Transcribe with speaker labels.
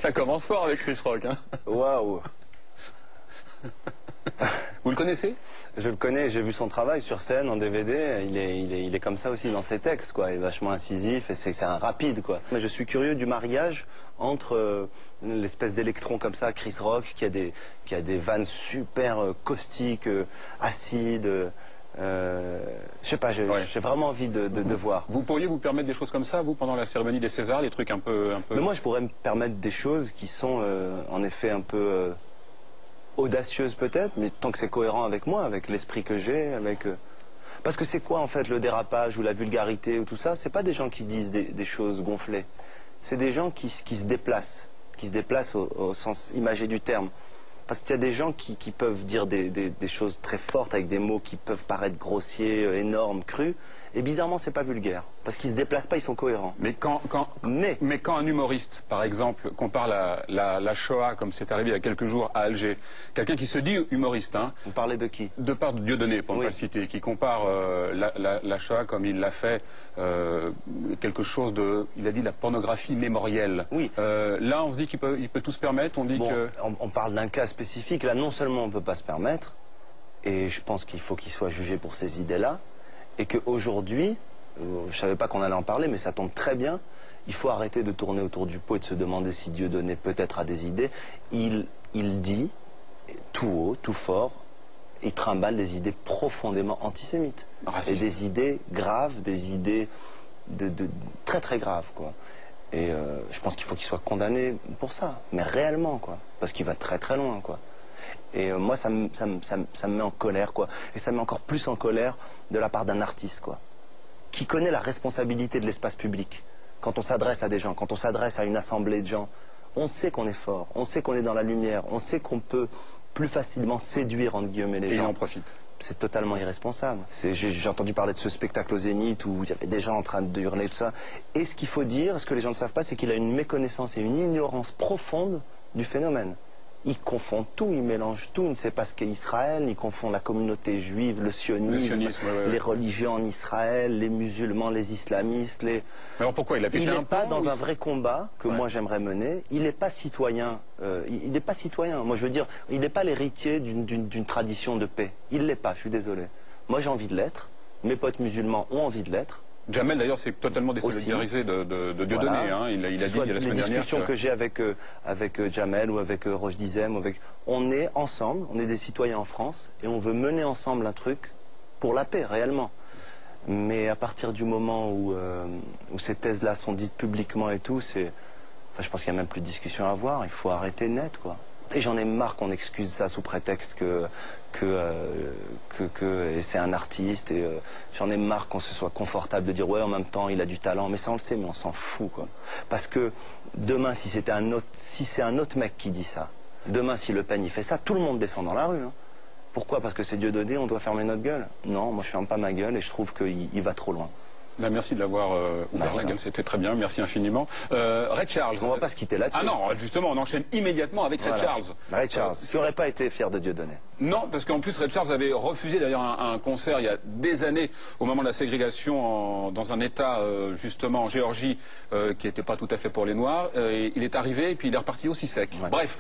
Speaker 1: Ça commence fort avec Chris Rock, hein.
Speaker 2: Waouh.
Speaker 1: Vous le connaissez?
Speaker 2: Je le connais, j'ai vu son travail sur scène, en DVD. Il est comme ça aussi dans ses textes, quoi. Il est vachement incisif et c'est un rapide, quoi. Mais je suis curieux du mariage entre l'espèce d'électron comme ça, Chris Rock, qui a des vannes super caustiques, acides. Je sais pas, j'ai vraiment envie de voir.
Speaker 1: Vous pourriez vous permettre des choses comme ça, vous, pendant la cérémonie des Césars, des trucs un peu...
Speaker 2: Mais moi, je pourrais me permettre des choses qui sont, en effet, un peu audacieuses peut-être, mais tant que c'est cohérent avec moi, avec l'esprit que j'ai, avec... Parce que c'est quoi, en fait, le dérapage ou la vulgarité ou tout ça? C'est pas des gens qui disent des choses gonflées. C'est des gens qui se déplacent au sens imagé du terme. Parce qu'il y a des gens qui peuvent dire des choses très fortes avec des mots qui peuvent paraître grossiers, énormes, crus. Et bizarrement, c'est pas vulgaire. Parce qu'ils se déplacent pas, ils sont cohérents.
Speaker 1: Mais quand un humoriste, par exemple, compare la Shoah, comme c'est arrivé il y a quelques jours à Alger, quelqu'un qui se dit humoriste, hein,
Speaker 2: vous parlez de qui?
Speaker 1: De part de Dieudonné, pour ne pas le citer, qui compare la Shoah comme il l'a fait, quelque chose de... Il a dit la pornographie mémorielle.
Speaker 2: Oui.
Speaker 1: Là, on se dit qu'il peut tout se permettre, on dit que...
Speaker 2: On parle d'un cas spécifique. Là, non seulement on ne peut pas se permettre, et je pense qu'il faut qu'il soit jugé pour ces idées-là, et qu'aujourd'hui, je ne savais pas qu'on allait en parler, mais ça tombe très bien, il faut arrêter de tourner autour du pot et de se demander si Dieudonné peut-être a des idées. Il dit, tout haut, tout fort, il trimballe des idées profondément antisémites.
Speaker 1: Raciste.
Speaker 2: Et des idées graves, des idées très très graves, quoi. Et je pense qu'il faut qu'il soit condamné pour ça, mais réellement, quoi. Parce qu'il va très très loin, quoi. Et moi, ça me met en colère, quoi. Et ça me met encore plus en colère de la part d'un artiste, quoi. Qui connaît la responsabilité de l'espace public. Quand on s'adresse à des gens, quand on s'adresse à une assemblée de gens, on sait qu'on est fort, on sait qu'on est dans la lumière, on sait qu'on peut plus facilement séduire, entre guillemets, les gens.
Speaker 1: Et il en profite.
Speaker 2: C'est totalement irresponsable. J'ai entendu parler de ce spectacle au Zénith où il y avait des gens en train de hurler, tout ça. Et ce qu'il faut dire, ce que les gens ne savent pas, c'est qu'il a une méconnaissance et une ignorance profonde du phénomène. Il confond tout, il mélange tout, il ne sait pas ce qu'est Israël, il confond la communauté juive, le sionisme, les religieux en Israël, les musulmans, les islamistes, les...
Speaker 1: Mais alors pourquoi il a pété un
Speaker 2: Il n'est pas
Speaker 1: pont,
Speaker 2: dans un vrai combat que moi j'aimerais mener, il n'est pas citoyen, il n'est pas citoyen, moi je veux dire, il n'est pas l'héritier d'une tradition de paix, il ne l'est pas, je suis désolé. Moi j'ai envie de l'être, mes potes musulmans ont envie de l'être.
Speaker 1: Jamel, d'ailleurs, s'est totalement désolidarisé de Dieudonné.
Speaker 2: Voilà.
Speaker 1: Hein. Il a dit la semaine dernière.
Speaker 2: Les discussions que j'ai avec Jamel ou avec Roche Dizem, on est ensemble, on est des citoyens en France et on veut mener ensemble un truc pour la paix, réellement. Mais à partir du moment où ces thèses-là sont dites publiquement et tout, je pense qu'il n'y a même plus de discussion à avoir. Il faut arrêter net, quoi. Et j'en ai marre qu'on excuse ça sous prétexte que c'est un artiste. Et j'en ai marre qu'on se soit confortable de dire ouais, en même temps il a du talent. Mais ça on le sait, mais on s'en fout, quoi. Parce que demain si c'est un autre mec qui dit ça, demain si Le Pen il fait ça, tout le monde descend dans la rue. Hein. Pourquoi? Parce que c'est Dieudonné, on doit fermer notre gueule? Non, moi je ferme pas ma gueule et je trouve qu'il va trop loin.
Speaker 1: Ben, merci de l'avoir ouvert la gueule, c'était très bien, merci infiniment. Ray Charles.
Speaker 2: On va pas se quitter là-dessus.
Speaker 1: Ah non, justement, on enchaîne immédiatement avec Ray Charles.
Speaker 2: Ray Charles, qui n'aurait pas été fier de Dieudonné.
Speaker 1: Non, parce qu'en plus Ray Charles avait refusé d'ailleurs un concert il y a des années, au moment de la ségrégation, dans un État justement en Géorgie, qui n'était pas tout à fait pour les Noirs. Et il est arrivé et puis il est reparti aussi sec. Ouais. Bref.